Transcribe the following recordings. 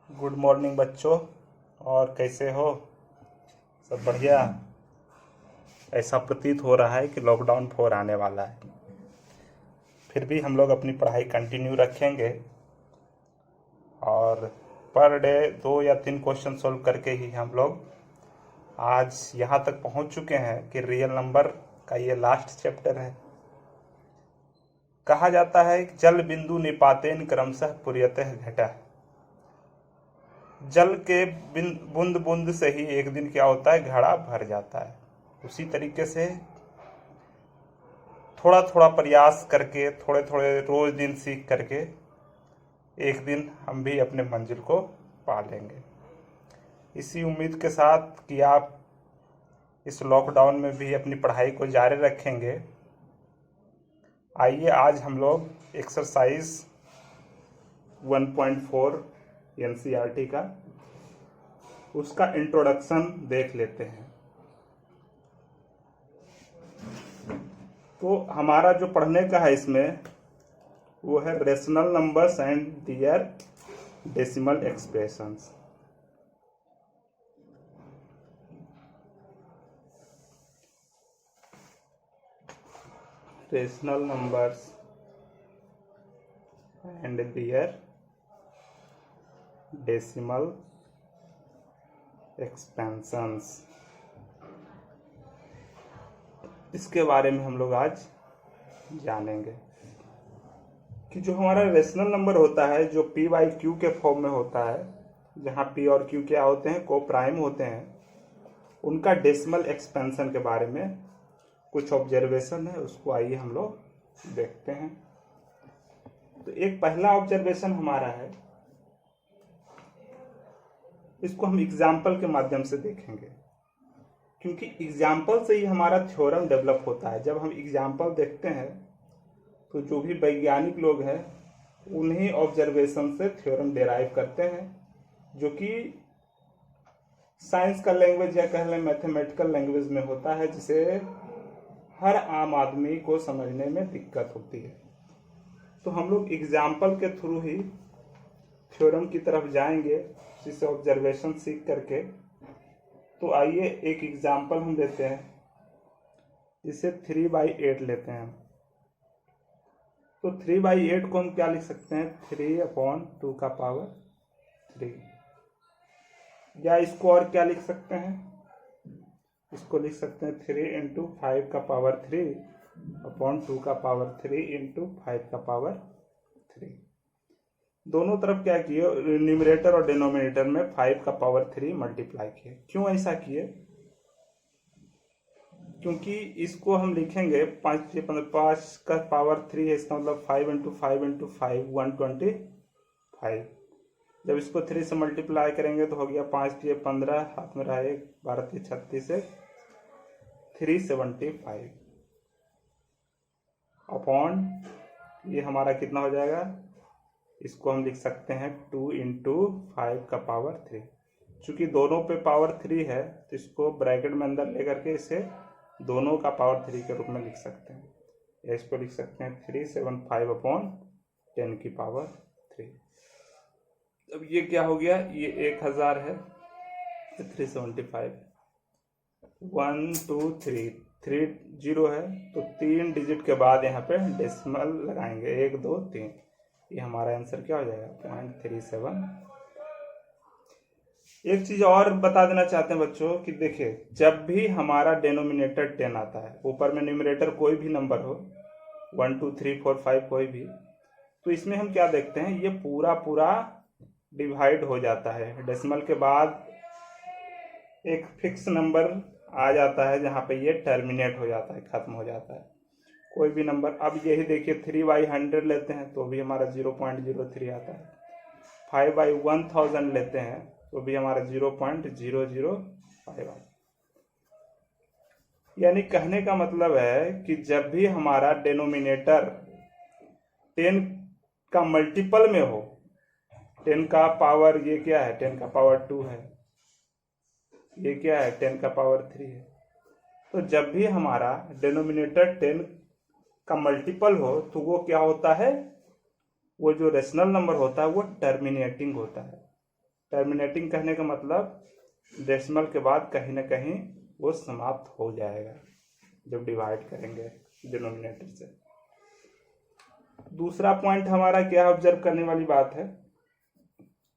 Good morning बच्चों। और कैसे हो? सब बढ़िया। ऐसा प्रतीत हो रहा है कि लॉकडाउन 4 आने वाला है। फिर भी हम लोग अपनी पढ़ाई कंटिन्यू रखेंगे और पर डे 2 या 3 क्वेश्चन सोल्व करके ही हम लोग आज यहाँ तक पहुँच चुके हैं कि रियल नंबर का ये लास्ट चैप्टर है। कहा जाता है कि जल बिंदु निपातेन क्रमशः पूर्यतः घटः। जल के बूंद बूंद से ही एक दिन क्या होता है, घड़ा भर जाता है। उसी तरीके से थोड़ा थोड़ा प्रयास करके, थोड़े थोड़े रोज दिन सीख करके एक दिन हम भी अपने मंजिल को पा लेंगे। इसी उम्मीद के साथ कि आप इस लॉकडाउन में भी अपनी पढ़ाई को जारी रखेंगे, आइए आज हम लोग एक्सरसाइज 1.4 एनसीईआरटी का उसका इंट्रोडक्शन देख लेते हैं। तो हमारा जो पढ़ने का है इसमें वो है rational numbers and their decimal expressions. Rational numbers and their decimal expansions, इसके बारे में हम लोग आज जानेंगे कि जो हमारा रेशनल नंबर होता है, जो पी बाई क्यू के फॉर्म में होता है, जहाँ पी और क्यू क्या होते हैं, को प्राइम होते हैं, उनका डेसिमल एक्सपेंशन के बारे में कुछ ऑब्जर्वेशन है, उसको आइए हम लोग देखते हैं। तो एक पहला ऑब्जर्वेशन हमारा है, इसको हम एग्जाम्पल के माध्यम से देखेंगे, क्योंकि एग्जाम्पल से ही हमारा थ्योरम डेवलप होता है। जब हम एग्जाम्पल देखते हैं तो जो भी वैज्ञानिक लोग हैं उन्हीं ऑब्जर्वेशन से थ्योरम डेराइव करते हैं, जो कि साइंस का लैंग्वेज या कह लें मैथमेटिकल लैंग्वेज में होता है, जिसे हर आम आदमी को समझने में दिक्कत होती है। तो हम लोग एग्जाम्पल के थ्रू ही थ्योरम की तरफ जाएंगे, जिससे ऑब्जर्वेशन सीख करके। तो आइए एक एग्जाम्पल हम लेते हैं, जिसे 3/8 लेते हैं। तो 3/8 को हम क्या लिख सकते हैं, 3/2 का पावर 3, या इसको और क्या लिख सकते हैं, इसको लिख सकते हैं 3 × 5 का पावर 3/2 का पावर 3 × 5 का पावर 3। दोनों तरफ क्या किए, न्यूमरेटर और डिनोमिनेटर में 5 का पावर 3 मल्टीप्लाई किए। क्यों ऐसा किए? क्योंकि इसको हम लिखेंगे 5 का पावर 3 है, इसका मतलब 5 × 5 × 5 125। जब इसको 3 से मल्टीप्लाई करेंगे तो हो गया 5 × 15, हाथ में रहा 1, 12 × 36 है 375 अपॉन ये हमारा कितना हो जाएगा, इसको हम लिख सकते हैं 2 × 5 का पावर 3। चूंकि दोनों पे पावर 3 है तो इसको ब्रैकेट में अंदर लेकर के इसे दोनों का पावर 3 के रूप में लिख सकते हैं, या इसको लिख सकते हैं 375 अपॉन 10 की पावर 3। अब ये क्या हो गया, ये 1000 है, 375 1 2 3 3 0 है, तो 3 डिजिट के बाद यहाँ पे डेसिमल लगाएंगे, 1 2 3। ये हमारा आंसर क्या हो जाएगा, 0.37। एक चीज और बता देना चाहते हैं बच्चों कि देखिए, जब भी हमारा डिनोमिनेटर 10 आता है, ऊपर में न्यूमरेटर कोई भी नंबर हो, 1 2 3 4 5 कोई भी, तो इसमें हम क्या देखते हैं, ये पूरा पूरा डिवाइड हो जाता है। डेसिमल के बाद एक फिक्स नंबर आ जाता है जहाँ पे ये टर्मिनेट हो जाता है, खत्म हो जाता है कोई भी नंबर। अब यही देखिए 3/100 लेते हैं तो भी हमारा 0.03 आता है, 5/1000 लेते हैं तो भी हमारा 0.005 आता है। यानी कहने का मतलब है कि जब भी हमारा डिनोमिनेटर 10 का मल्टीपल में हो, 10 का पावर ये क्या है, 10 का पावर 2 है, ये क्या है 10 का पावर 3 है, तो जब भी हमारा डिनोमिनेटर 10 का मल्टीपल हो तो वो क्या होता है, वो जो रेशनल नंबर होता है वो टर्मिनेटिंग होता है। टर्मिनेटिंग कहने का मतलब डेसिमल के बाद कहीं ना कहीं वो समाप्त हो जाएगा जब डिवाइड करेंगे डिनोमिनेटर से। दूसरा पॉइंट हमारा क्या ऑब्जर्व करने वाली बात है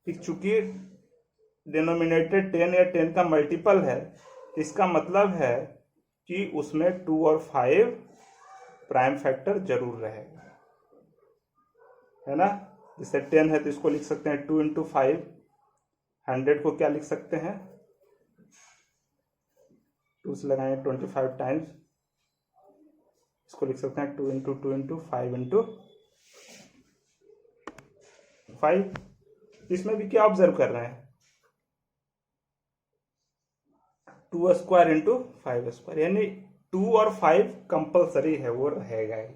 कि चूंकि डिनोमिनेटर 10 या 10 का मल्टीपल है, इसका मतलब है कि उसमें 2 और 5 प्राइम फैक्टर जरूर रहेगा, है ना। जैसे 10 है तो इसको लिख सकते हैं 2 इंटू 5। 100 को क्या लिख सकते हैं, 2 से लगाएंगे 25 टाइम्स, इसको लिख सकते हैं 2 इंटू 2 इंटू 5 इंटू 5। इसमें भी क्या ऑब्जर्व कर रहे हैं, 2 स्क्वायर इंटू 5 स्क्वायर, यानी 2 और 5 कंपलसरी है, वो रहेगा ही।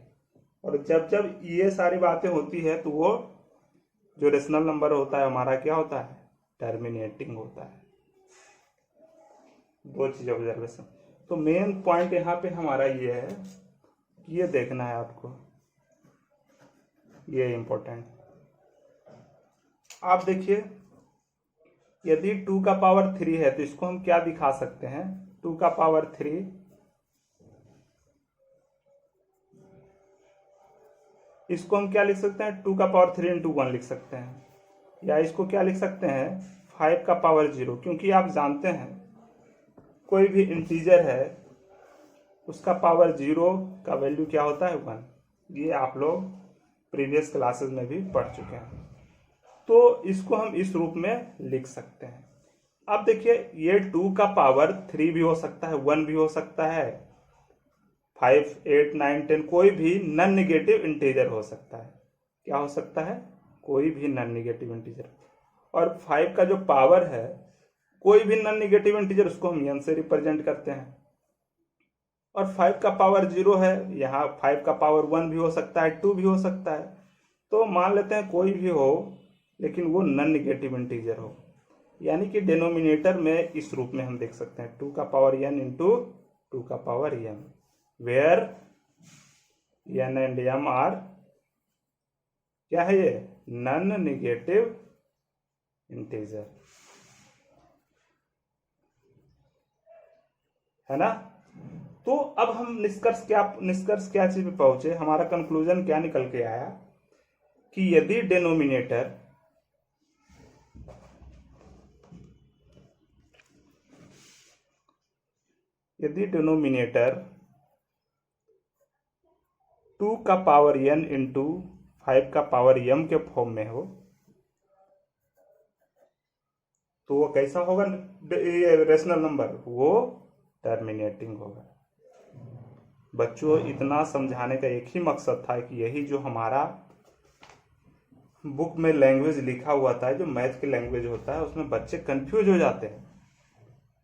और जब जब ये सारी बातें होती है तो वो जो रेशनल नंबर होता है हमारा क्या होता है, टर्मिनेटिंग होता है। दो चीज ऑब्जर्वेशन। तो मेन पॉइंट यहाँ पे हमारा ये है, ये देखना है आपको, ये इंपॉर्टेंट। आप देखिए, यदि 2 का पावर 3 है तो इसको हम क्या दिखा सकते हैं, 2 का पावर 3, इसको हम क्या लिख सकते हैं, 2 का पावर 3 इंटू 1 लिख सकते हैं, या इसको क्या लिख सकते हैं, 5 का पावर 0। क्योंकि आप जानते हैं कोई भी इंटीजर है उसका पावर 0 का वैल्यू क्या होता है, 1। ये आप लोग प्रीवियस क्लासेस में भी पढ़ चुके हैं। तो इसको हम इस रूप में लिख सकते हैं। अब देखिए, ये 2 का पावर 3 भी हो सकता है, 1 भी हो सकता है, 5, 8, 9, 10 कोई भी नॉन नेगेटिव इंटीजर हो सकता है। क्या हो सकता है, कोई भी नॉन नेगेटिव इंटीजर। और 5 का जो पावर है, कोई भी नॉन नेगेटिव इंटीजर, उसको हम n से रिप्रेजेंट करते हैं। और 5 का पावर 0 है, यहाँ 5 का पावर 1 भी हो सकता है, 2 भी हो सकता है। तो मान लेते हैं कोई भी हो, लेकिन वो नॉन नेगेटिव इंटीजर हो, यानी कि डिनोमिनेटर में इस रूप में हम देख सकते हैं 2 का पावर n इंटू 2 का power m, where n and m are क्या है, ये नॉन नेगेटिव इंटीजर, है ना। तो अब हम निष्कर्ष क्या चीज पे पहुंचे, हमारा कंक्लूजन क्या निकल के आया कि यदि डिनोमिनेटर यदि डिनोमिनेटर 2 का पावर n इंटू 5 का पावर m के फॉर्म में हो तो वो कैसा होगा, रेशनल नंबर, वो टर्मिनेटिंग होगा। बच्चों, इतना समझाने का एक ही मकसद था कि यही जो हमारा बुक में लैंग्वेज लिखा हुआ था, जो मैथ की लैंग्वेज होता है, उसमें बच्चे कंफ्यूज हो जाते हैं।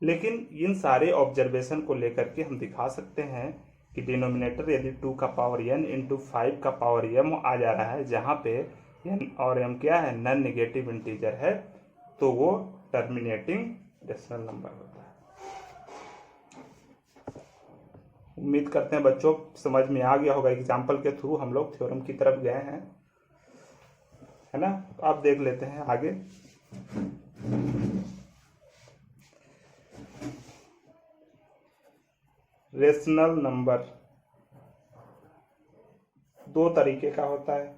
लेकिन इन सारे ऑब्जर्वेशन को लेकर के हम दिखा सकते हैं कि डिनोमिनेटर यदि 2 का पावर n इंटू 5 का पावर m आ जा रहा है, जहाँ पे n और m क्या है, नॉन नेगेटिव इंटीजर है, तो वो टर्मिनेटिंग रेशनल नंबर होता है। उम्मीद करते हैं बच्चों समझ में आ गया होगा। एग्जाम्पल के थ्रू हम लोग थ्योरम की तरफ गए हैं, है ना। तो आप देख लेते हैं आगे। रेशनल नंबर दो तरीके का होता है,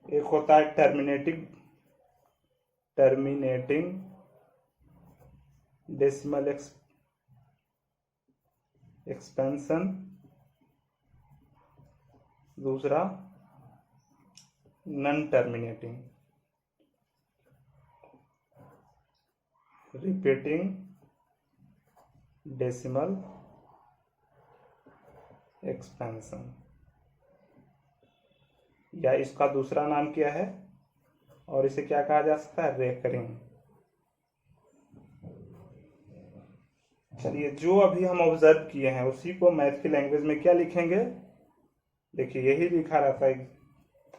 एक होता है टर्मिनेटिंग डेसिमल एक्सपेंशन, दूसरा non terminating repeating decimal expansion, या इसका दूसरा नाम क्या है, और इसे क्या कहा जा सकता है, रेकरिंग। चलिए, जो अभी हम ऑब्जर्व किए हैं उसी को मैथ की लैंग्वेज में क्या लिखेंगे, देखिए यही लिखा रहता है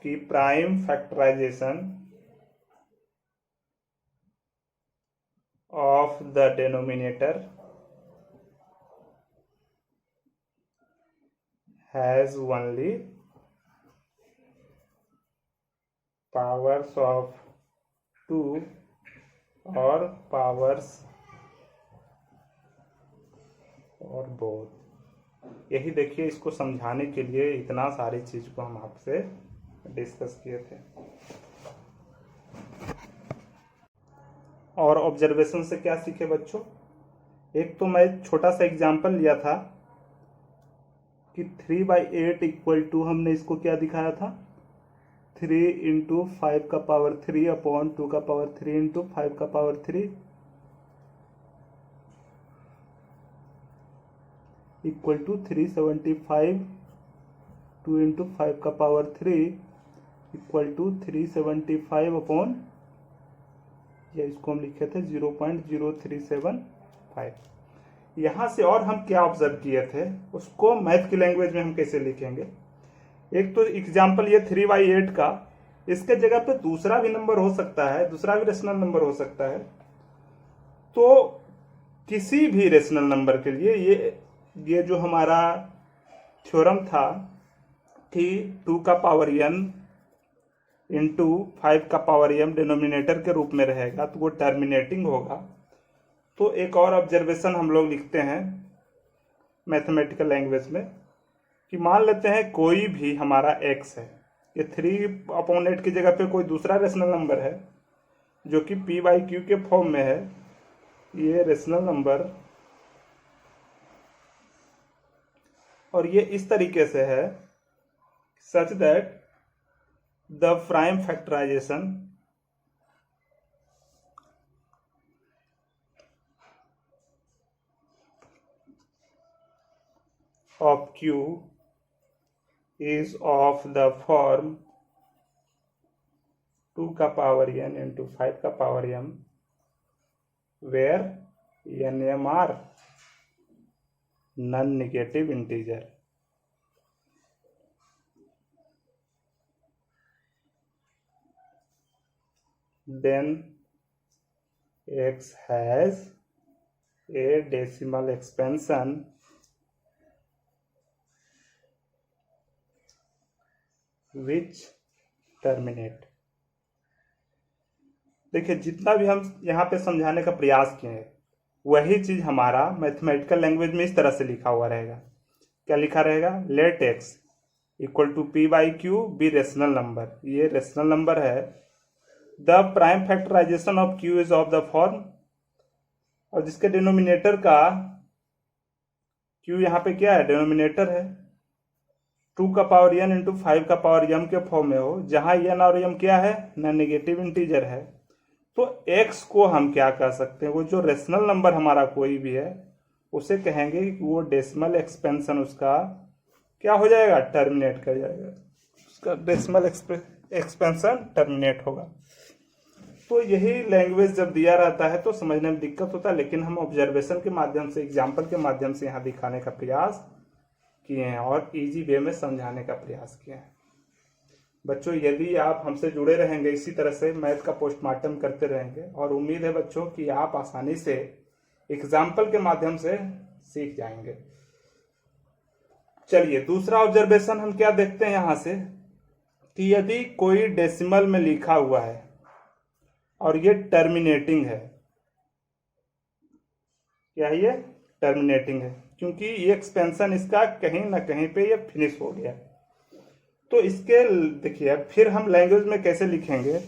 कि prime factorisation of the denominator has only powers of two और पावर्स और बोथ। यही देखिए, इसको समझाने के लिए इतना सारी चीज को हम आपसे डिस्कस किए थे। और ऑब्जर्वेशन से क्या सीखे बच्चों? एक तो मैं छोटा सा एग्जांपल लिया था कि 3/8 इक्वल टू, हमने इसको क्या दिखाया था, 3 इंटू 5 का पावर 3 अपॉन 2 का पावर 3 इंटू 5 का पावर 3 इक्वल टू 375, 2 इंटू 5 का पावर 3 इक्वल टू 375 अपॉन, या इसको हम लिखे थे 0.0375। यहां से और हम क्या ऑब्जर्व किए थे, उसको मैथ की लैंग्वेज में हम कैसे लिखेंगे? एक तो एग्जाम्पल ये 3/8 का, इसके जगह पे दूसरा भी नंबर हो सकता है, दूसरा भी रेशनल नंबर हो सकता है। तो किसी भी रेशनल नंबर के लिए ये जो हमारा थ्योरम था कि 2 का पावर n इंटू 5 का पावर m डिनोमिनेटर के रूप में रहेगा, तो वो टर्मिनेटिंग होगा। तो एक और ऑब्जर्वेशन हम लोग लिखते हैं मैथमेटिकल लैंग्वेज में कि मान लेते हैं कोई भी हमारा x है, ये 3/8 की जगह पे कोई दूसरा रेशनल नंबर है जो कि p/q के फॉर्म में है। ये रेशनल नंबर, और ये इस तरीके से है such that the prime factorisation of q is of the form 2 का पावर n into 5 का power m, where nm are non negative integer. Then x has a decimal expansion which terminate। देखिए, जितना भी हम यहाँ पे समझाने का प्रयास किए हैं वही चीज हमारा मैथमेटिकल लैंग्वेज में इस तरह से लिखा हुआ रहेगा। क्या लिखा रहेगा? Let x equal to p/q be rational number, ये रेशनल नंबर है। The prime factorisation of q is of the form, और जिसके डिनोमिनेटर का q यहाँ पे क्या है, डिनोमिनेटर है, 2 का पावर n इंटू 5 का पावर m के फॉर्म में हो, जहां n और m क्या है, नॉन नेगेटिव इंटीजर है। तो x को हम क्या कह सकते हैं, वो जो रेशनल नंबर हमारा कोई भी है उसे कहेंगे कि वो डेसिमल एक्सपेंशन उसका क्या हो जाएगा, टर्मिनेट कर जाएगा, उसका डेसिमल एक्सपेंशन टर्मिनेट होगा। तो यही लैंग्वेज जब दिया रहता है तो समझने में दिक्कत होता है, लेकिन हम ऑब्जर्वेशन के माध्यम से, एग्जाम्पल के माध्यम से यहाँ दिखाने का प्रयास किए हैं और इजी वे में समझाने का प्रयास किए हैं। बच्चों, यदि आप हमसे जुड़े रहेंगे, इसी तरह से मैथ का पोस्टमार्टम करते रहेंगे, और उम्मीद है बच्चों कि आप आसानी से एग्जाम्पल के माध्यम से सीख जाएंगे। चलिए, दूसरा ऑब्जर्वेशन हम क्या देखते हैं यहां से कि यदि कोई डेसिमल में लिखा हुआ है और ये टर्मिनेटिंग है, क्या है, ये टर्मिनेटिंग है, क्योंकि ये एक्सपेंशन इसका कहीं ना कहीं पे ये फिनिश हो गया। तो इसके देखिए फिर हम लैंग्वेज में कैसे लिखेंगे,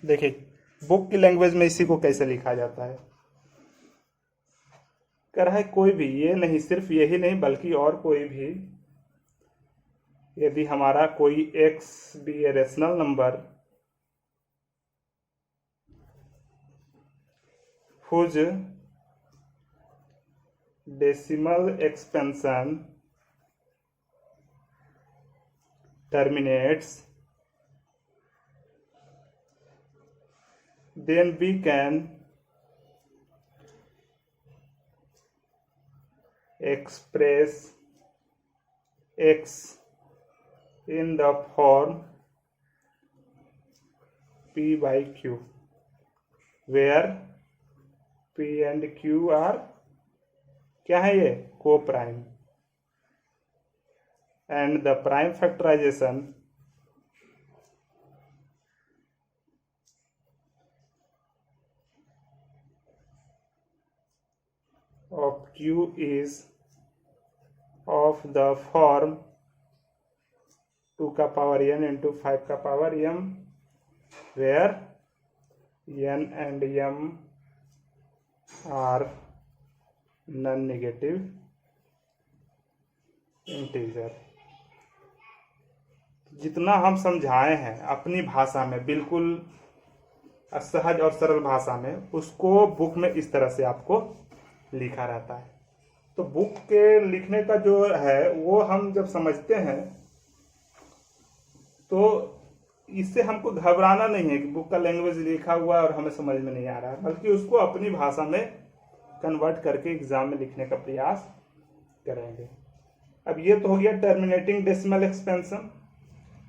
देखिए बुक की लैंग्वेज में इसी को कैसे लिखा जाता है। कह रहा है कोई भी, ये नहीं, सिर्फ यही नहीं बल्कि और कोई भी, यदि हमारा कोई x भी है rational number whose decimal expansion terminates, then we can express x in the form p/q, where p and q are क्या है ये? को prime. And the prime factorisation of Q is of the form 2 का power n into 5 का power m, where n and m are non negative integer. जितना हम समझाए हैं अपनी भाषा में, बिल्कुल सहज और सरल भाषा में, उसको बुक में इस तरह से आपको लिखा रहता है। तो बुक के लिखने का जो है वो हम जब समझते हैं तो इससे हमको घबराना नहीं है कि बुक का लैंग्वेज लिखा हुआ है और हमें समझ में नहीं आ रहा है, बल्कि उसको अपनी भाषा में कन्वर्ट करके एग्जाम में लिखने का प्रयास करेंगे। अब ये तो हो गया टर्मिनेटिंग डेसिमल एक्सपेंशन।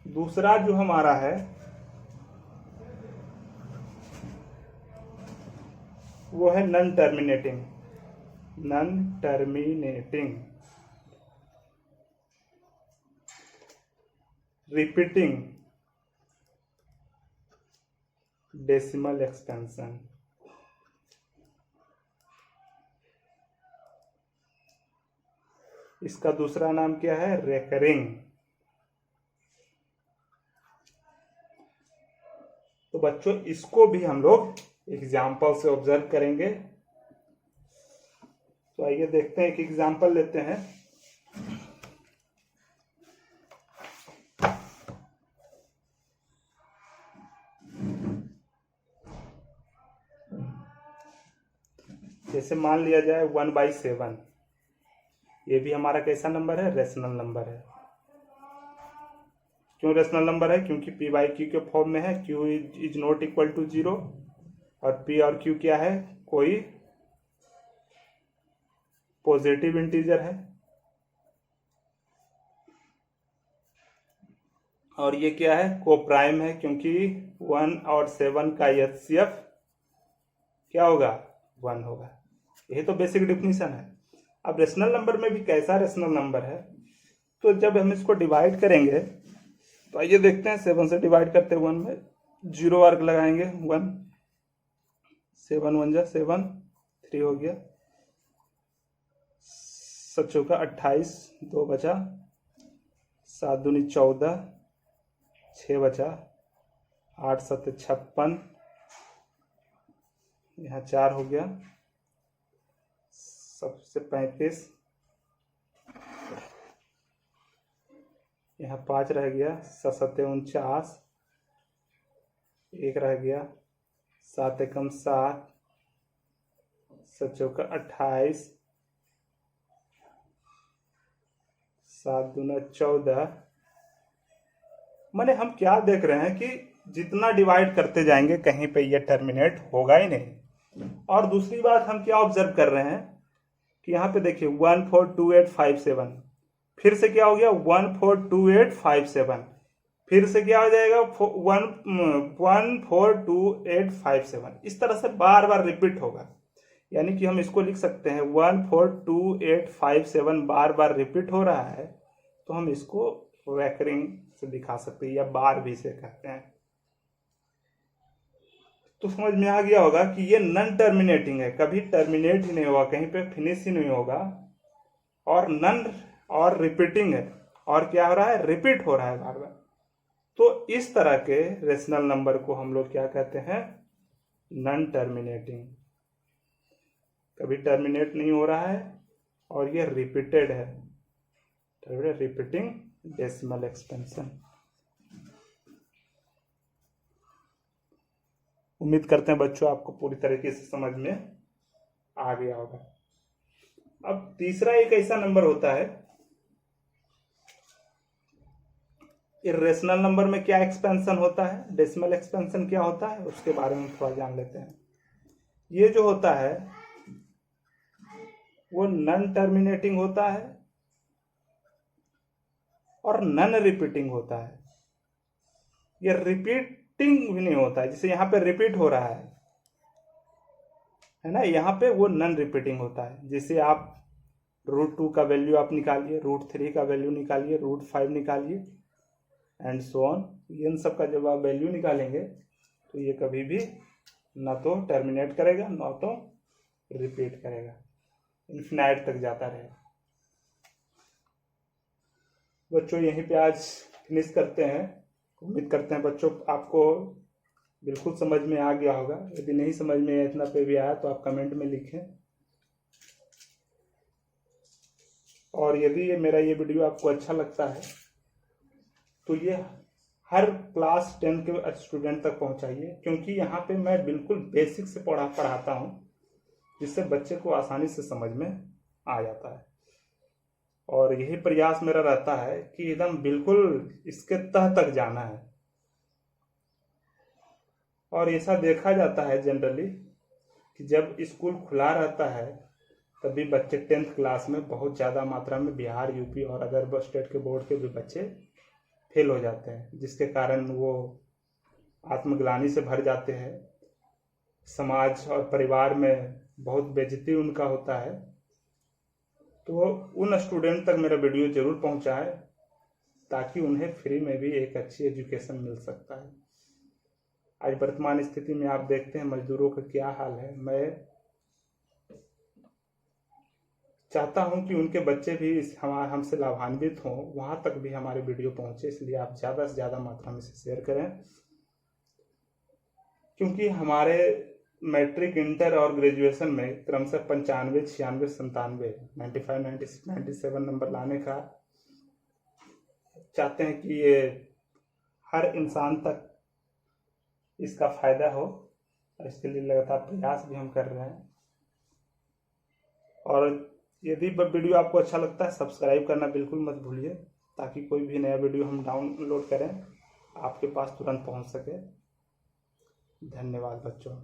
दूसरा जो हमारा है वो है non terminating repeating decimal expansion. इसका दूसरा नाम क्या है? रेकरिंग। तो बच्चों इसको भी हम लोग एग्जाम्पल से ऑब्जर्व करेंगे। तो आइए देखते हैं, एक एग्जाम्पल लेते हैं। जैसे मान लिया जाए 1/7, ये भी हमारा कैसा नंबर है? रेशनल नंबर है। क्यों रेशनल नंबर है? क्योंकि p बाई क्यू के फॉर्म में है, q is not equal to 0, और p और q क्या है? कोई पॉजिटिव इंटीजर है। और ये क्या है? को प्राइम है, क्योंकि 1 और 7 का HCF क्या होगा? 1 होगा। यही तो बेसिक डिफिनीशन है। अब रेशनल नंबर में भी कैसा रेशनल नंबर है? तो जब हम इसको डिवाइड करेंगे तो आइए देखते हैं। 7 से डिवाइड करते 1 में 0 वर्ग लगाएंगे, 1 7 1 जा 7, 3 हो गया, 7 चौका 28, 2 बचा, 7 दूनी 14, 6 बचा, 8 7 56, यहाँ 4 हो गया, सबसे 35, यहाँ 5 रह गया, 7 7 49, 1 रह गया, 7 एकम 7, 7 चौका 28, 7 दूना 14। माने हम क्या देख रहे हैं कि जितना डिवाइड करते जाएंगे कहीं पे ये टर्मिनेट होगा ही नहीं। और दूसरी बात हम क्या ऑब्जर्व कर रहे हैं कि यहाँ पे देखिए 142857, फिर से क्या हो गया? 142857, फिर से क्या हो जाएगा? 142857। इस तरह से बार बार रिपीट होगा। यानी कि हम इसको लिख सकते हैं 142857 बार बार रिपीट हो रहा है, तो हम इसको रेकरिंग से दिखा सकते हैं, या बार भी से कहते हैं। तो समझ में आ गया होगा कि ये नॉन टर्मिनेटिंग है, कभी टर्मिनेट ही नहीं होगा, कहीं पे फिनिश ही नहीं होगा, और नॉन और रिपीटिंग है, और क्या हो रहा है? रिपीट हो रहा है बार बार। तो इस तरह के रेशनल नंबर को हम लोग क्या कहते हैं? Non terminating. कभी टर्मिनेट नहीं हो रहा है और ये रिपीटेड है, रिपीटिंग डेसिमल एक्सपेंशन। उम्मीद करते हैं बच्चों आपको पूरी तरीके से समझ में आ गया होगा। अब तीसरा एक ऐसा नंबर होता है, इर्रेशनल नंबर में क्या एक्सपेंशन होता है, डेसिमल एक्सपेंशन क्या होता है, उसके बारे में थोड़ा जान लेते हैं। ये जो होता है वो नॉन टर्मिनेटिंग होता है और नॉन रिपीटिंग होता है। ये रिपीटिंग भी नहीं होता है, जैसे यहाँ पे रिपीट हो रहा है ना, यहाँ पे वो नॉन रिपीटिंग होता है। जैसे आप √2 का वैल्यू आप निकालिए, √3 का वैल्यू निकालिए, √5 निकालिए एंड सो ऑन। इन सब का जब आप वैल्यू निकालेंगे तो ये कभी भी ना तो टर्मिनेट करेगा ना तो रिपीट करेगा, इन्फिनाइट तक जाता रहेगा। बच्चों यहीं पे आज फिनिश करते हैं। उम्मीद करते हैं बच्चों आपको बिल्कुल समझ में आ गया होगा। यदि नहीं समझ में इतना पे भी आया तो आप कमेंट में लिखें। और यदि मेरा ये वीडियो आपको अच्छा लगता है तो ये हर क्लास 10 के स्टूडेंट तक पहुंचाइए, क्योंकि यहाँ पे मैं बिल्कुल बेसिक से पढ़ाता हूँ, जिससे बच्चे को आसानी से समझ में आ जाता है। और यही प्रयास मेरा रहता है कि एकदम बिल्कुल इसके तह तक जाना है। और ऐसा देखा जाता है जनरली कि जब स्कूल खुला रहता है तभी बच्चे 10th क्लास में बहुत ज़्यादा मात्रा में बिहार, यूपी और अदर स्टेट के बोर्ड के भी बच्चे फेल हो जाते हैं, जिसके कारण वो आत्मग्लानि से भर जाते हैं। समाज और परिवार में बहुत बेइज्जती उनका होता है। तो उन स्टूडेंट तक मेरा वीडियो जरूर पहुंचाए ताकि उन्हें फ्री में भी एक अच्छी एजुकेशन मिल सकता है। आज वर्तमान स्थिति में आप देखते हैं मजदूरों का क्या हाल है। मैं चाहता हूं कि उनके बच्चे भी हमसे लाभान्वित हों, वहां तक भी हमारे वीडियो पहुंचे, इसलिए आप ज़्यादा से ज़्यादा मात्रा में से शेयर करें। क्योंकि हमारे मैट्रिक, इंटर और ग्रेजुएशन में क्रमशः 95, 96, 97, 95, 96, 97 नंबर लाने का चाहते हैं कि ये हर इंसान तक इसका फायदा हो। इसके लिए लगातार प्रयास भी हम कर रहे हैं। और यदि वीडियो आपको अच्छा लगता है सब्सक्राइब करना बिल्कुल मत भूलिए, ताकि कोई भी नया वीडियो हम डाउनलोड करें आपके पास तुरंत पहुंच सके। धन्यवाद बच्चों।